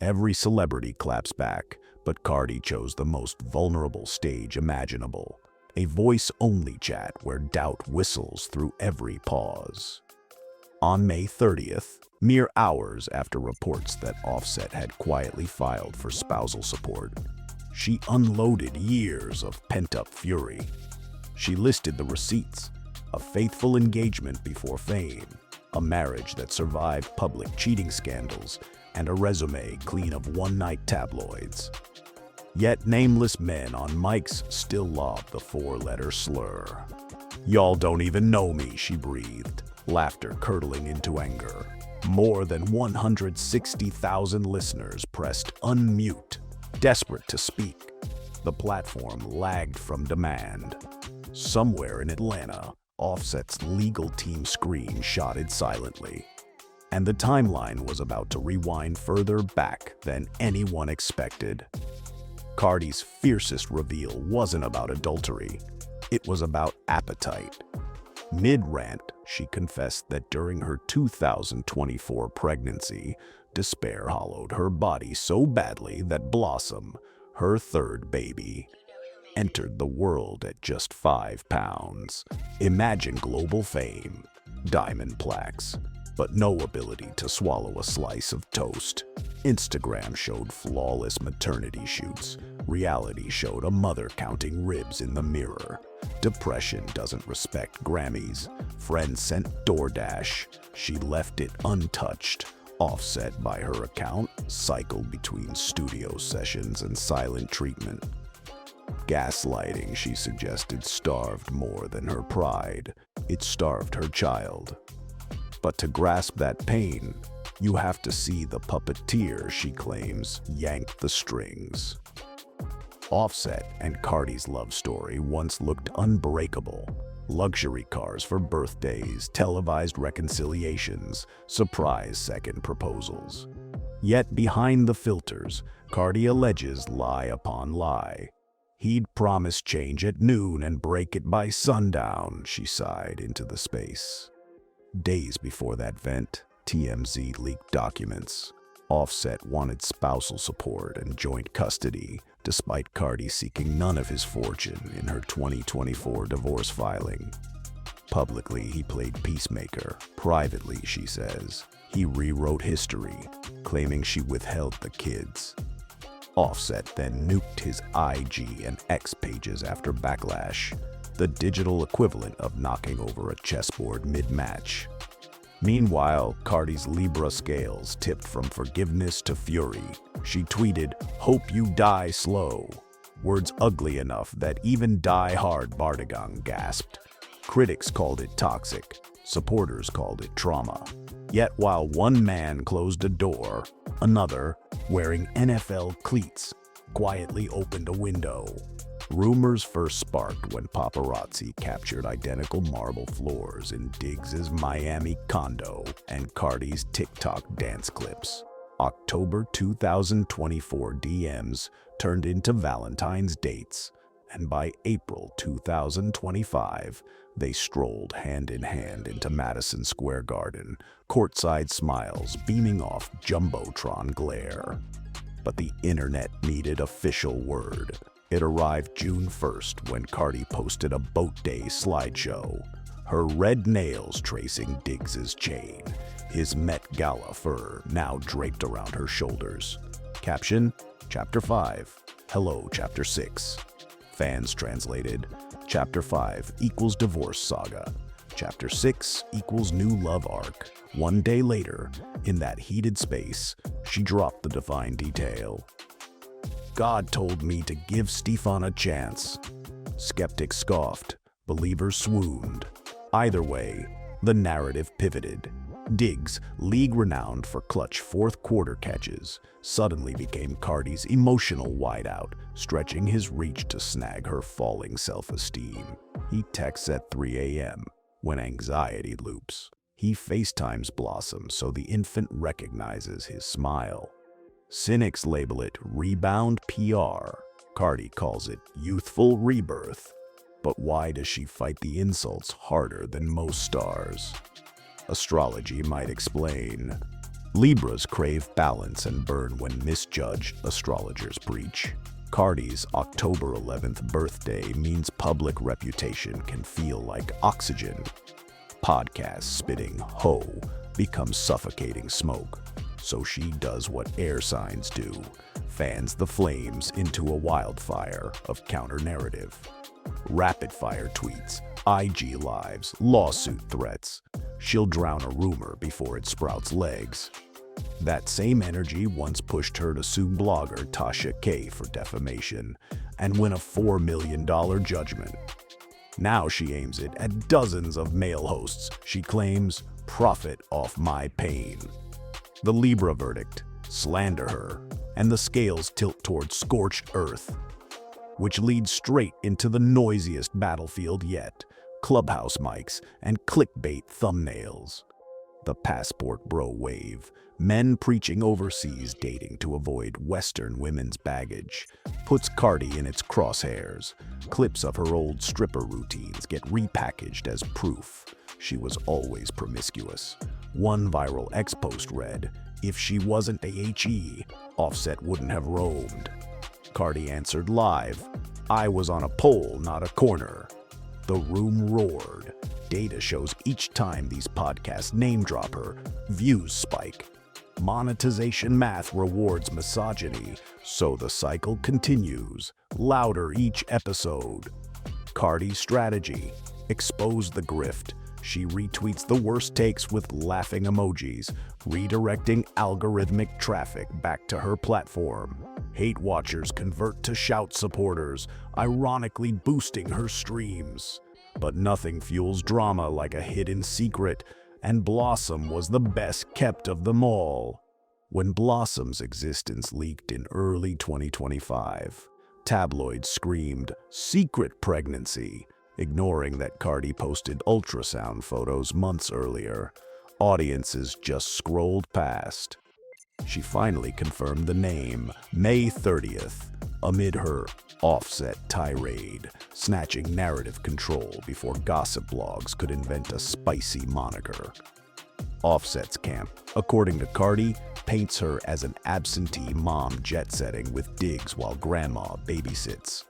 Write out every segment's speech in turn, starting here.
Every celebrity claps back, but Cardi chose the most vulnerable stage imaginable. A voice-only chat where doubt whistles through every pause. On May 30th, mere hours after reports that Offset had quietly filed for spousal support, she unloaded years of pent-up fury. She listed the receipts: a faithful engagement before fame, a marriage that survived public cheating scandals, and a resume clean of one-night tabloids. Yet nameless men on mics still lobbed the four-letter slur. "Y'all don't even know me," she breathed, laughter curdling into anger. More than 160,000 listeners pressed unmute, desperate to speak. The platform lagged from demand. Somewhere in Atlanta, Offset's legal team screenshotted silently. And the timeline was about to rewind further back than anyone expected. Cardi's fiercest reveal wasn't about adultery. It was about appetite. Mid-rant, she confessed that during her 2024 pregnancy, despair hollowed her body so badly that Blossom, her third baby, entered the world at just 5 pounds. Imagine global fame, diamond plaques, but no ability to swallow a slice of toast. Instagram showed flawless maternity shoots. Reality showed a mother counting ribs in the mirror. Depression doesn't respect Grammys. Friends sent DoorDash. She left it untouched. Offset, by her account, cycled between studio sessions and silent treatment. Gaslighting, she suggested, starved more than her pride. It starved her child. But to grasp that pain, you have to see the puppeteer, she claims, yanked the strings. Offset and Cardi's love story once looked unbreakable. Luxury cars for birthdays, televised reconciliations, surprise second proposals. Yet behind the filters, Cardi alleges lie upon lie. "He'd promise change at noon and break it by sundown," she sighed into the space. Days before that vent, TMZ leaked documents. Offset wanted spousal support and joint custody, despite Cardi seeking none of his fortune in her 2024 divorce filing. Publicly, he played peacemaker. Privately, she says, he rewrote history, claiming she withheld the kids. Offset then nuked his IG and X pages after backlash, the digital equivalent of knocking over a chessboard mid-match. Meanwhile, Cardi's Libra scales tipped from forgiveness to fury. She tweeted, "Hope you die slow." Words ugly enough that even die-hard Bardagang gasped. Critics called it toxic. Supporters called it trauma. Yet while one man closed a door, another, wearing NFL cleats, quietly opened a window. Rumors first sparked when paparazzi captured identical marble floors in Diggs's Miami condo and Cardi's TikTok dance clips. October 2024 DMs turned into Valentine's dates, and by April 2025, they strolled hand in hand into Madison Square Garden, courtside smiles beaming off Jumbotron glare. But the internet needed official word. It arrived June 1st when Cardi posted a boat day slideshow, her red nails tracing Diggs's chain, his Met Gala fur now draped around her shoulders. Caption, Chapter 5, Hello Chapter 6. Fans translated, Chapter 5 equals divorce saga. Chapter 6 equals new love arc. One day later, in that heated space, she dropped the divine detail. "God told me to give Stefon a chance." Skeptics scoffed, believers swooned. Either way, the narrative pivoted. Diggs, league-renowned for clutch fourth-quarter catches, suddenly became Cardi's emotional wideout, stretching his reach to snag her falling self-esteem. He texts at 3 a.m. when anxiety loops. He FaceTimes Blossom so the infant recognizes his smile. Cynics label it rebound PR. Cardi calls it youthful rebirth. But why does she fight the insults harder than most stars? Astrology might explain. Libras crave balance and burn when misjudged, astrologers preach. Cardi's October 11th birthday means public reputation can feel like oxygen. Podcasts spitting "ho" becomes suffocating smoke. So she does what air signs do, fans the flames into a wildfire of counter-narrative. Rapid-fire tweets, IG lives, lawsuit threats. She'll drown a rumor before it sprouts legs. That same energy once pushed her to sue blogger Tasha K for defamation and win a $4 million judgment. Now she aims it at dozens of male hosts she claims profit off my pain. The Libra verdict, slander her, and the scales tilt toward scorched earth, which leads straight into the noisiest battlefield yet, clubhouse mics and clickbait thumbnails. The passport bro wave, men preaching overseas dating to avoid Western women's baggage, puts Cardi in its crosshairs. Clips of her old stripper routines get repackaged as proof she was always promiscuous. One viral X-post read, "If she wasn't a HE, Offset wouldn't have roamed." Cardi answered live, "I was on a pole, not a corner." The room roared. Data shows each time these podcasts name drop her, views spike. Monetization math rewards misogyny, so the cycle continues, louder each episode. Cardi's strategy: expose the grift. She retweets the worst takes with laughing emojis, redirecting algorithmic traffic back to her platform. Hate watchers convert to shout supporters, ironically boosting her streams. But nothing fuels drama like a hidden secret, and Blossom was the best kept of them all. When Blossom's existence leaked in early 2025, tabloids screamed, "Secret pregnancy," ignoring that Cardi posted ultrasound photos months earlier. Audiences just scrolled past. She finally confirmed the name, May 30th, amid her Offset tirade, snatching narrative control before gossip blogs could invent a spicy moniker. Offset's camp, according to Cardi, paints her as an absentee mom jet-setting with digs while grandma babysits.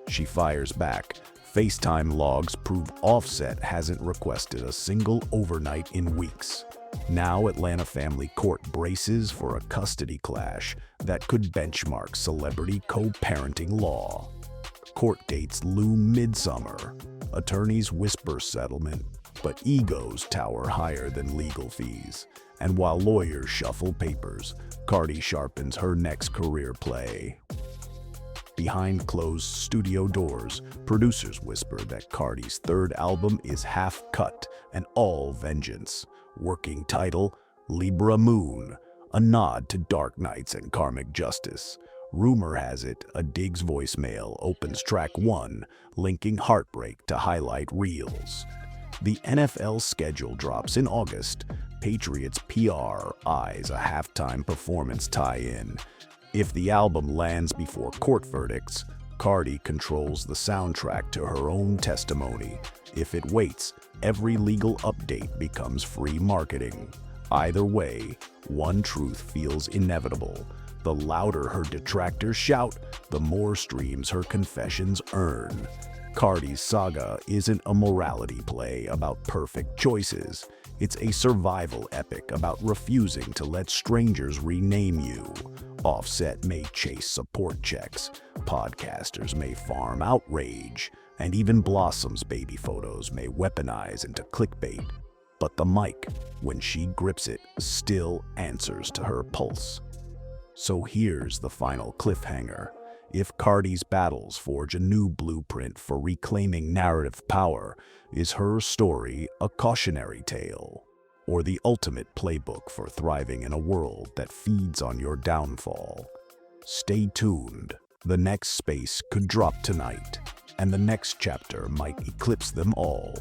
She fires back. FaceTime logs prove Offset hasn't requested a single overnight in weeks. Now Atlanta family court braces for a custody clash that could benchmark celebrity co-parenting law. Court dates loom midsummer. Attorneys whisper settlement, but egos tower higher than legal fees. And while lawyers shuffle papers, Cardi sharpens her next career play. Behind closed studio doors, producers whisper that Cardi's third album is half cut and all vengeance. Working title, Libra Moon, a nod to dark nights and karmic justice. Rumor has it, a Diggs voicemail opens track 1, linking heartbreak to highlight reels. The NFL schedule drops in August. Patriots PR eyes a halftime performance tie-in. If the album lands before court verdicts, Cardi controls the soundtrack to her own testimony. If it waits, every legal update becomes free marketing. Either way, one truth feels inevitable. The louder her detractors shout, the more streams her confessions earn. Cardi's saga isn't a morality play about perfect choices. It's a survival epic about refusing to let strangers rename you. Offset may chase support checks, podcasters may farm outrage, and even Blossom's baby photos may weaponize into clickbait. But the mic, when she grips it, still answers to her pulse. So here's the final cliffhanger. If Cardi's battles forge a new blueprint for reclaiming narrative power, is her story a cautionary tale, or the ultimate playbook for thriving in a world that feeds on your downfall? Stay tuned. The next space could drop tonight, and the next chapter might eclipse them all.